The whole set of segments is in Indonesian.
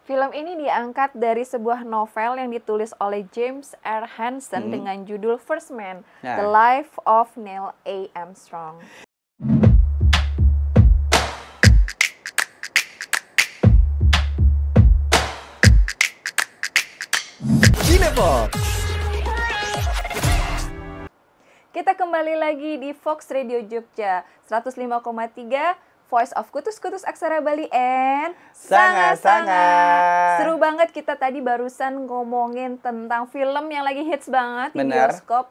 Film ini diangkat dari sebuah novel yang ditulis oleh James R. Hansen dengan judul First Man, The Life of Neil A. Armstrong. Cinefox. Kita kembali lagi di Fox Radio Jogja 105,3 Voice of Kutus-Kutus Aksara Bali and Sangat-sangat. Seru banget, kita tadi barusan ngomongin tentang film yang lagi hits banget di bioskop,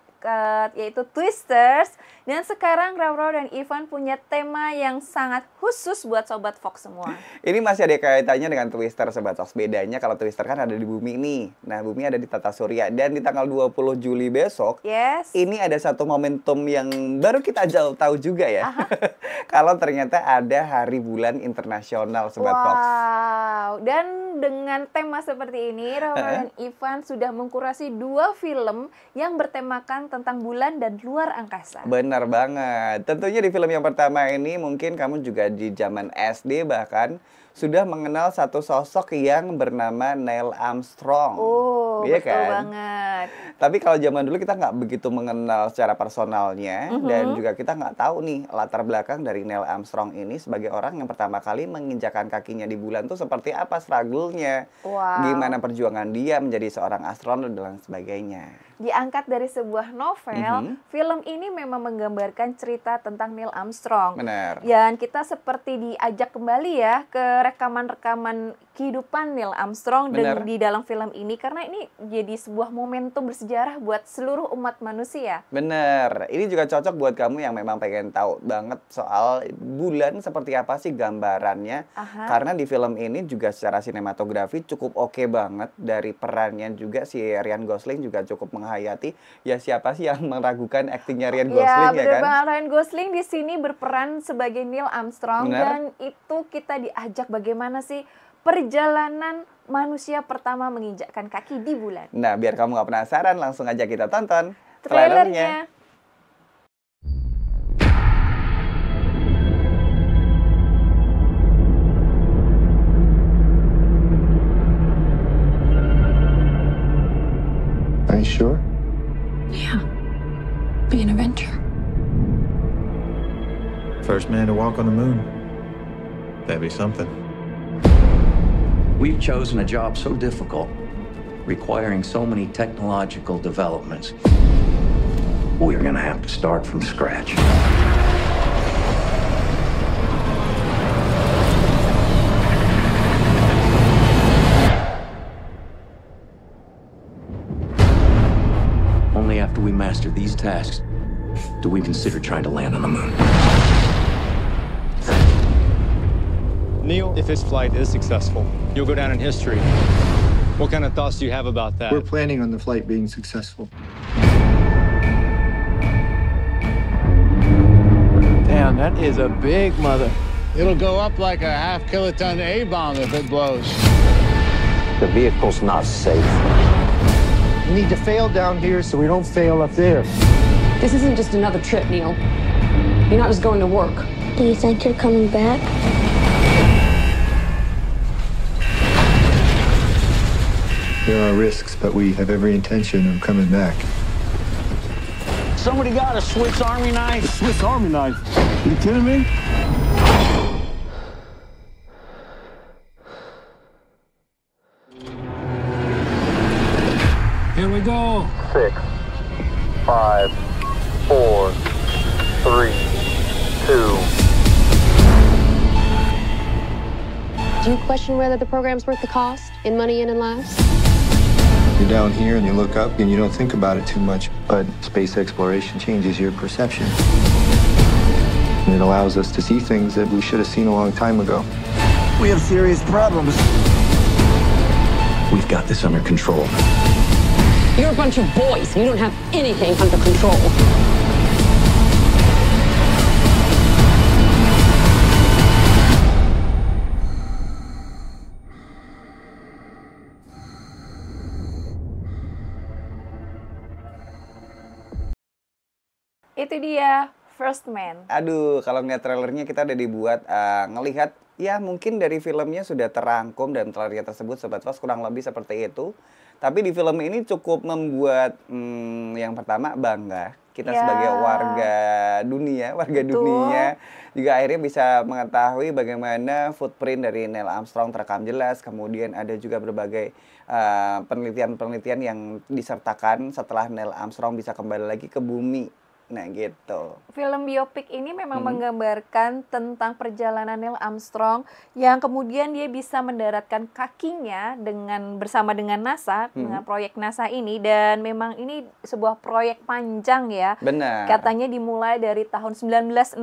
yaitu Twisters. Dan sekarang Rauro dan Ivan punya tema yang sangat khusus buat Sobat Fox semua. Ini masih ada kaitannya dengan Twister, Sobat Fox. Bedanya kalau Twister kan ada di bumi nih. Nah, bumi ada di tata surya. Dan di tanggal 20 Juli besok, ini ada satu momentum yang baru kita tahu juga ya. Kalau ternyata ada Hari Bulan Internasional, Sobat Fox. Wow, dan dengan tema seperti ini, Rauro dan Ivan sudah mengkurasi 2 film yang bertemakan tentang bulan dan luar angkasa. Benar banget. Tentunya di film yang pertama ini mungkin kamu juga di zaman SD bahkan sudah mengenal satu sosok yang bernama Neil Armstrong. Iya betul kan? Banget. Tapi kalau zaman dulu kita nggak begitu mengenal secara personalnya dan juga kita nggak tahu nih latar belakang dari Neil Armstrong ini sebagai orang yang pertama kali menginjakan kakinya di bulan tuh seperti apa struggle-nya, gimana perjuangan dia menjadi seorang astronot dan sebagainya. Diangkat dari sebuah novel, film ini memang menggambarkan cerita tentang Neil Armstrong. Benar. Dan kita seperti diajak kembali ya ke rekaman-rekaman kehidupan Neil Armstrong di dalam film ini, karena ini jadi sebuah momentum bersejarah buat seluruh umat manusia. Bener, ini juga cocok buat kamu yang memang pengen tahu banget soal bulan seperti apa sih gambarannya. Karena di film ini juga secara sinematografi cukup oke banget. Dari perannya juga si Ryan Gosling juga cukup menghayati. Ya siapa sih yang meragukan aktingnya Ryan Gosling ya kan? Ya Ryan Gosling di sini berperan sebagai Neil Armstrong. Dan itu kita diajak bagaimana sih perjalanan manusia pertama menginjakkan kaki di bulan. Nah, biar kamu gak penasaran, langsung aja kita tonton trailernya. Are you sure? Yeah. Be an inventor. First man to walk on the moon. That'd be something. We've chosen a job so difficult, requiring so many technological developments. We're gonna have to start from scratch. Only after we master these tasks do we consider trying to land on the moon. Neil, if his flight is successful, you'll go down in history. What kind of thoughts do you have about that? We're planning on the flight being successful. Damn, that is a big mother. It'll go up like a half-kiloton A-bomb if it blows. The vehicle's not safe. We need to fail down here so we don't fail up there. This isn't just another trip, Neil. You're not just going to work. Do you think you're coming back? There are risks, but we have every intention of coming back. Somebody got a Swiss Army knife? A Swiss Army knife? Are you kidding me? Here we go. 6, 5, 4, 3, 2. Do you question whether the program's worth the cost in money and in lives? You're down here and you look up and you don't think about it too much, but space exploration changes your perception. And it allows us to see things that we should have seen a long time ago. We have serious problems. We've got this under control. You're a bunch of boys. You don't have anything under control. Itu dia First Man. Aduh, kalau ngeliat trailernya kita udah dibuat ngelihat Ya mungkin dari filmnya sudah terangkum dan trailer tersebut Sobat Fox kurang lebih seperti itu. Tapi di film ini cukup membuat yang pertama bangga. Kita sebagai warga dunia juga akhirnya bisa mengetahui bagaimana footprint dari Neil Armstrong terekam jelas. Kemudian ada juga berbagai penelitian-penelitian yang disertakan setelah Neil Armstrong bisa kembali lagi ke bumi. Nah gitu. Film biopik ini memang menggambarkan tentang perjalanan Neil Armstrong yang kemudian dia bisa mendaratkan kakinya bersama dengan NASA, dengan proyek NASA ini, dan memang ini sebuah proyek panjang ya. Benar. Katanya dimulai dari tahun 1961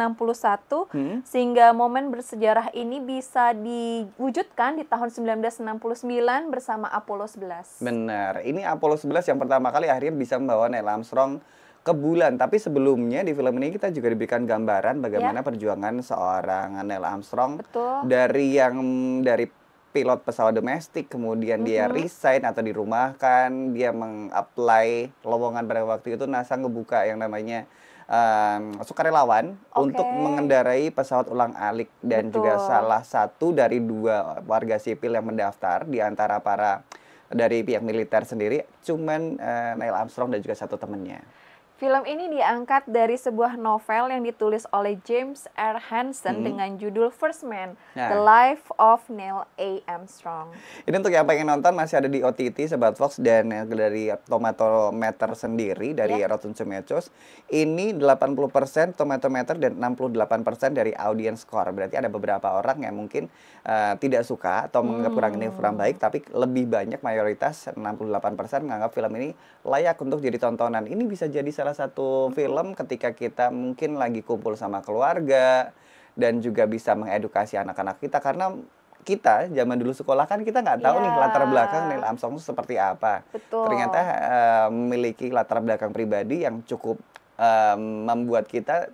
sehingga momen bersejarah ini bisa diwujudkan di tahun 1969 bersama Apollo 11. Benar. Ini Apollo 11 yang pertama kali akhirnya bisa membawa Neil Armstrong ke bulan. Tapi sebelumnya di film ini kita juga diberikan gambaran bagaimana perjuangan seorang Neil Armstrong. Betul. dari pilot pesawat domestik, kemudian dia resign atau dirumahkan, dia meng-apply lowongan pada waktu itu NASA ngebuka yang namanya sukarelawan untuk mengendarai pesawat ulang-alik, dan juga salah satu dari 2 warga sipil yang mendaftar di antara dari pihak militer sendiri cuman Neil Armstrong dan juga 1 temannya. Film ini diangkat dari sebuah novel yang ditulis oleh James R. Hansen dengan judul First Man, The Life of Neil A. Armstrong. Ini untuk yang pengen nonton masih ada di OTT Sobat Fox, dan dari Tomatometer sendiri dari Rotten Tomatoes ini 80% Tomatometer dan 68% dari audience score. Berarti ada beberapa orang yang mungkin tidak suka atau menganggap kurang baik, tapi lebih banyak mayoritas 68% menganggap film ini layak untuk jadi tontonan. Ini bisa jadi salah satu film ketika kita mungkin lagi kumpul sama keluarga dan juga bisa mengedukasi anak-anak kita, karena kita zaman dulu sekolah kan kita nggak tahu nih latar belakang Neil Armstrong itu seperti apa. Betul. Ternyata memiliki latar belakang pribadi yang cukup membuat kita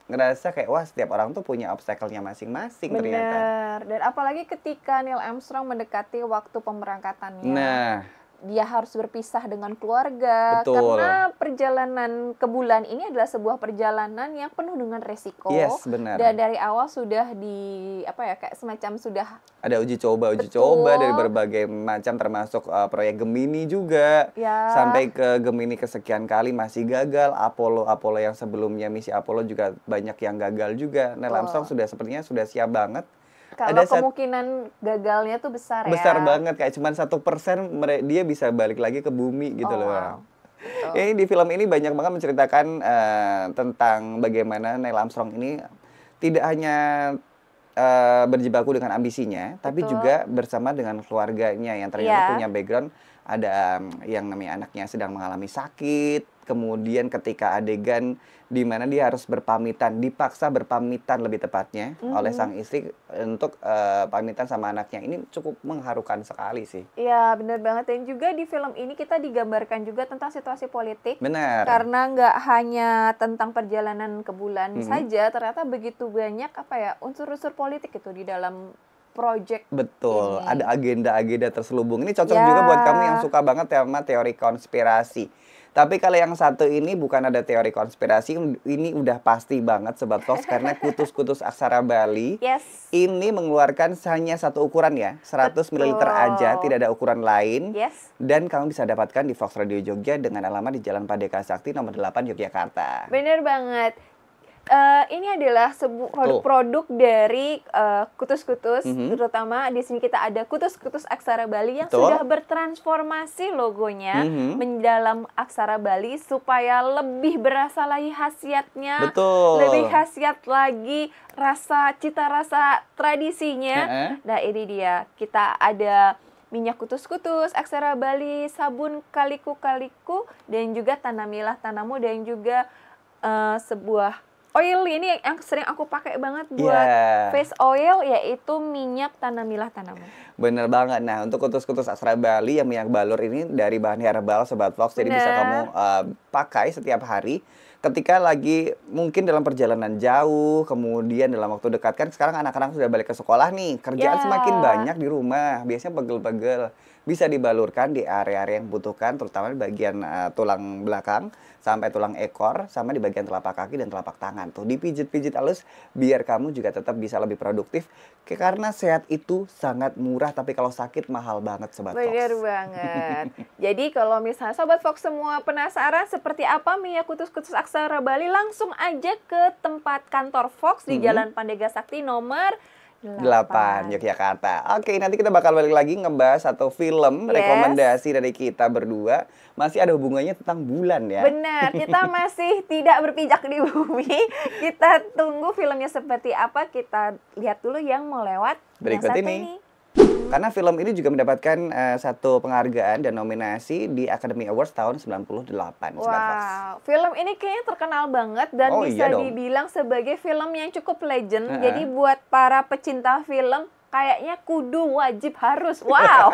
ngerasa kayak wah setiap orang tuh punya obstacle-nya masing-masing ternyata. Benar. Dan apalagi ketika Neil Armstrong mendekati waktu pemberangkatannya. Nah, dia harus berpisah dengan keluarga. Betul. Karena perjalanan ke bulan ini adalah sebuah perjalanan yang penuh dengan resiko. Yes, benar. Dan dari awal sudah kayak semacam sudah ada uji coba dari berbagai macam, termasuk proyek Gemini juga. Sampai ke Gemini kesekian kali masih gagal. Apollo yang sebelumnya, misi Apollo juga banyak yang gagal juga. Neil Armstrong sepertinya sudah siap banget. Kalau kemungkinan gagalnya tuh besar ya. Besar banget, kayak cuma 1% dia bisa balik lagi ke bumi gitu loh. Wow. Ini di film ini banyak banget menceritakan tentang bagaimana Neil Armstrong ini tidak hanya berjibaku dengan ambisinya, tapi juga bersama dengan keluarganya yang ternyata punya background. Ada yang namanya anaknya sedang mengalami sakit, kemudian ketika adegan di mana dia harus dipaksa berpamitan lebih tepatnya oleh sang istri untuk pamitan sama anaknya. Ini cukup mengharukan sekali sih. Iya, benar banget. Dan juga di film ini kita digambarkan juga tentang situasi politik. Benar. Karena nggak hanya tentang perjalanan ke bulan saja, ternyata begitu banyak unsur-unsur politik itu di dalam project. Betul, ada agenda-agenda terselubung. Ini cocok juga buat kamu yang suka banget sama teori konspirasi. Tapi kalau yang satu ini bukan ada teori konspirasi, ini udah pasti banget Sobat Fox, karena kutus-kutus aksara Bali ini mengeluarkan hanya satu ukuran ya, 100 ml aja, tidak ada ukuran lain. Dan kamu bisa dapatkan di Fox Radio Jogja dengan alamat di Jalan Padeka Sakti nomor 8 Yogyakarta. Bener banget. Ini adalah sebuah produk dari kutus-kutus, terutama di sini kita ada kutus-kutus aksara Bali yang sudah bertransformasi logonya mendalam aksara Bali supaya lebih berasa lagi khasiatnya, lebih khasiat lagi cita rasa tradisinya. Nah ini dia, kita ada minyak kutus-kutus aksara Bali, sabun kaliku-kaliku, dan juga tanamilah tanamu, dan juga sebuah oil ini yang sering aku pakai banget buat face oil, yaitu minyak tanamilah tanamu. Bener banget. Nah, untuk kutus-kutus Aksara Bali yang minyak balur ini dari bahan herbal Sobat Fox, jadi bisa kamu pakai setiap hari ketika lagi mungkin dalam perjalanan jauh, kemudian dalam waktu dekat. Kan sekarang anak-anak sudah balik ke sekolah nih, kerjaan semakin banyak di rumah, biasanya pegel-pegel. Bisa dibalurkan di area-area yang membutuhkan, terutama di bagian tulang belakang, sampai tulang ekor, sama di bagian telapak kaki dan telapak tangan. Tuh, dipijit-pijit halus, biar kamu juga tetap bisa lebih produktif. Karena sehat itu sangat murah, tapi kalau sakit mahal banget Sobat Fox. Bener banget. Jadi kalau misalnya Sobat Fox semua penasaran seperti apa minyak kutus-kutus Aksara Bali, langsung aja ke tempat kantor Fox di Jalan Pandega Sakti nomor 8 Yogyakarta. Oke, nanti kita bakal balik lagi ngebahas satu film rekomendasi dari kita berdua. Masih ada hubungannya tentang bulan ya. Benar, kita masih tidak berpijak di bumi. Kita tunggu filmnya seperti apa. Kita lihat dulu yang mau lewat berikut ini. Karena film ini juga mendapatkan satu penghargaan dan nominasi di Academy Awards tahun 98. Wow, film ini kayaknya terkenal banget dan bisa dibilang sebagai film yang cukup legend. Jadi buat para pecinta film, kayaknya kudu wajib harus. Wow.